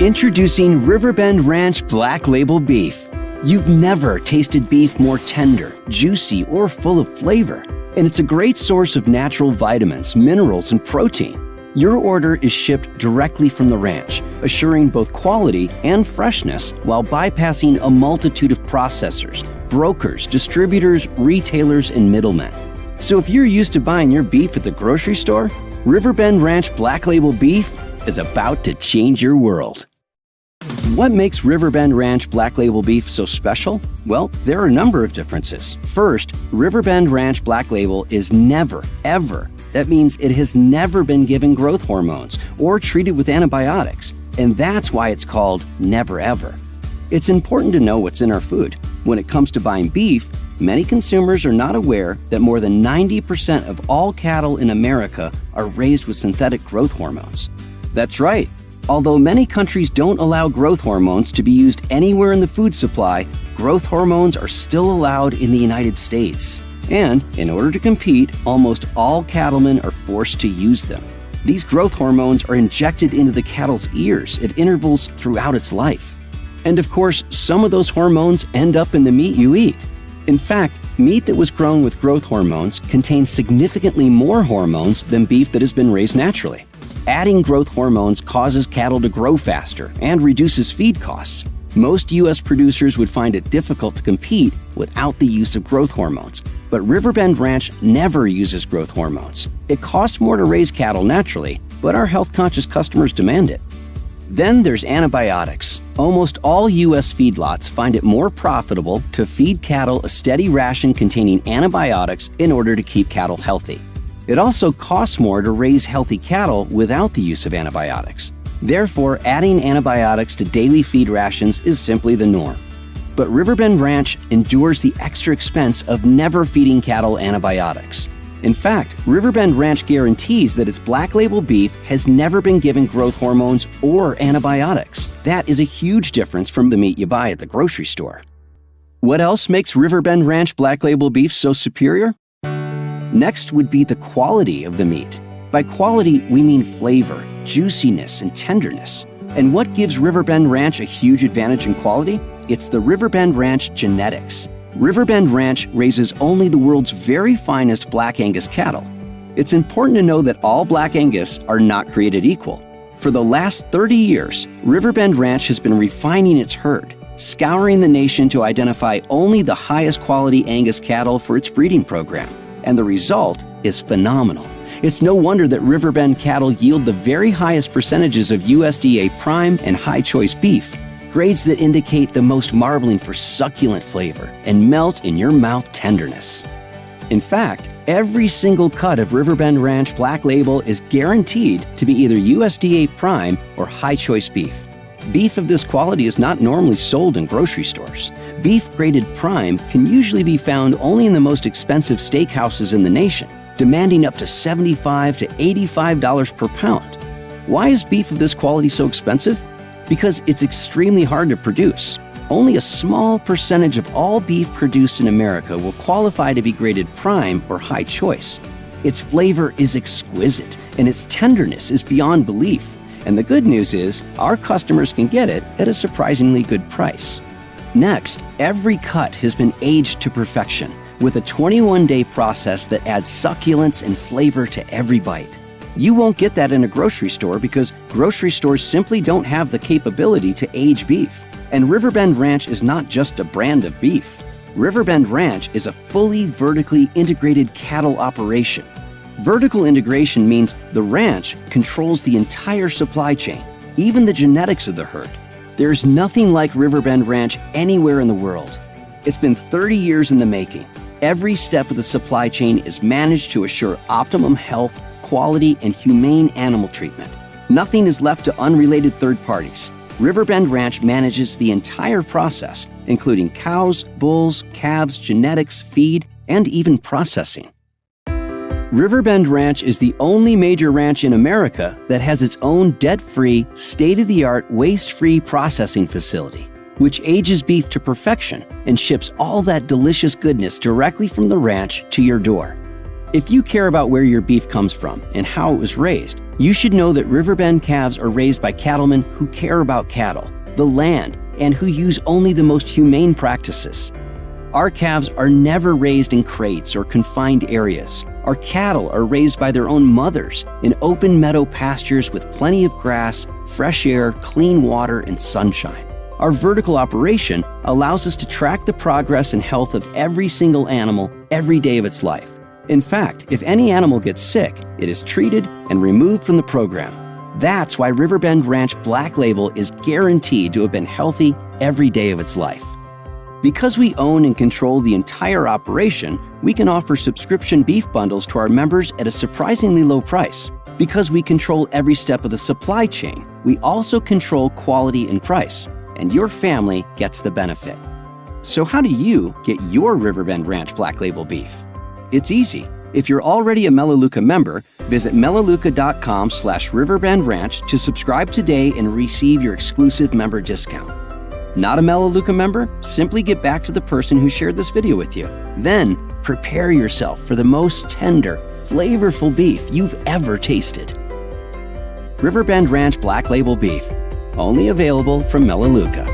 Introducing Riverbend Ranch Black Label Beef. You've never tasted beef more tender, juicy, or full of flavor. And it's a great source of natural vitamins, minerals, and protein. Your order is shipped directly from the ranch, assuring both quality and freshness while bypassing a multitude of processors, brokers, distributors, retailers, and middlemen. So if you're used to buying your beef at the grocery store, Riverbend Ranch Black Label Beef is about to change your world. What makes Riverbend Ranch Black Label Beef so special? Well, there are a number of differences. First, Riverbend Ranch Black Label is never, ever. That means it has never been given growth hormones or treated with antibiotics, and that's why it's called Never Ever. It's important to know what's in our food. When it comes to buying beef, many consumers are not aware that more than 90% of all cattle in America are raised with synthetic growth hormones. That's right. Although many countries don't allow growth hormones to be used anywhere in the food supply, growth hormones are still allowed in the United States. And in order to compete, almost all cattlemen are forced to use them. These growth hormones are injected into the cattle's ears at intervals throughout its life. And of course, some of those hormones end up in the meat you eat. In fact, meat that was grown with growth hormones contains significantly more hormones than beef that has been raised naturally. Adding growth hormones causes cattle to grow faster and reduces feed costs. Most U.S. producers would find it difficult to compete without the use of growth hormones. But Riverbend Ranch never uses growth hormones. It costs more to raise cattle naturally, but our health-conscious customers demand it. Then there's antibiotics. Almost all U.S. feedlots find it more profitable to feed cattle a steady ration containing antibiotics in order to keep cattle healthy. It also costs more to raise healthy cattle without the use of antibiotics. Therefore, adding antibiotics to daily feed rations is simply the norm. But Riverbend Ranch endures the extra expense of never feeding cattle antibiotics. In fact, Riverbend Ranch guarantees that its Black Label beef has never been given growth hormones or antibiotics. That is a huge difference from the meat you buy at the grocery store. What else makes Riverbend Ranch Black Label beef so superior? Next would be the quality of the meat. By quality, we mean flavor, juiciness, and tenderness. And what gives Riverbend Ranch a huge advantage in quality? It's the Riverbend Ranch genetics. Riverbend Ranch raises only the world's very finest Black Angus cattle. It's important to know that all Black Angus are not created equal. For the last 30 years, Riverbend Ranch has been refining its herd, scouring the nation to identify only the highest quality Angus cattle for its breeding program. And the result is phenomenal. It's no wonder that Riverbend cattle yield the very highest percentages of USDA prime and high choice beef, grades that indicate the most marbling for succulent flavor and melt in your mouth tenderness. In fact, every single cut of Riverbend Ranch Black Label is guaranteed to be either USDA prime or high choice beef. Beef of this quality is not normally sold in grocery stores. Beef graded prime can usually be found only in the most expensive steakhouses in the nation, demanding up to $75 to $85 per pound. Why is beef of this quality so expensive? Because it's extremely hard to produce. Only a small percentage of all beef produced in America will qualify to be graded prime or high choice. Its flavor is exquisite, and its tenderness is beyond belief. And the good news is, our customers can get it at a surprisingly good price. Next, every cut has been aged to perfection with a 21-day process that adds succulence and flavor to every bite. You won't get that in a grocery store because grocery stores simply don't have the capability to age beef. And Riverbend Ranch is not just a brand of beef. Riverbend Ranch is a fully vertically integrated cattle operation. Vertical integration means the ranch controls the entire supply chain, even the genetics of the herd. There's nothing like Riverbend Ranch anywhere in the world. It's been 30 years in the making. Every step of the supply chain is managed to assure optimum health, quality, and humane animal treatment. Nothing is left to unrelated third parties. Riverbend Ranch manages the entire process, including cows, bulls, calves, genetics, feed, and even processing. Riverbend Ranch is the only major ranch in America that has its own debt-free, state-of-the-art, waste-free processing facility, which ages beef to perfection and ships all that delicious goodness directly from the ranch to your door. If you care about where your beef comes from and how it was raised, You should know that Riverbend calves are raised by cattlemen who care about cattle, the land, and who use only the most humane practices. Our calves are never raised in crates or confined areas. Our cattle are raised by their own mothers in open meadow pastures with plenty of grass, fresh air, clean water, and sunshine. Our vertical operation allows us to track the progress and health of every single animal every day of its life. In fact, if any animal gets sick, it is treated and removed from the program. That's why Riverbend Ranch Black Label is guaranteed to have been healthy every day of its life. Because we own and control the entire operation, we can offer subscription beef bundles to our members at a surprisingly low price. Because we control every step of the supply chain, we also control quality and price, and your family gets the benefit. So how do you get your Riverbend Ranch Black Label beef? It's easy. If you're already a Melaleuca member, visit melaleuca.com/riverbendranch to subscribe today and receive your exclusive member discount. Not a Melaleuca member? Simply get back to the person who shared this video with you. Then, prepare yourself for the most tender, flavorful beef you've ever tasted. Riverbend Ranch Black Label Beef, only available from Melaleuca.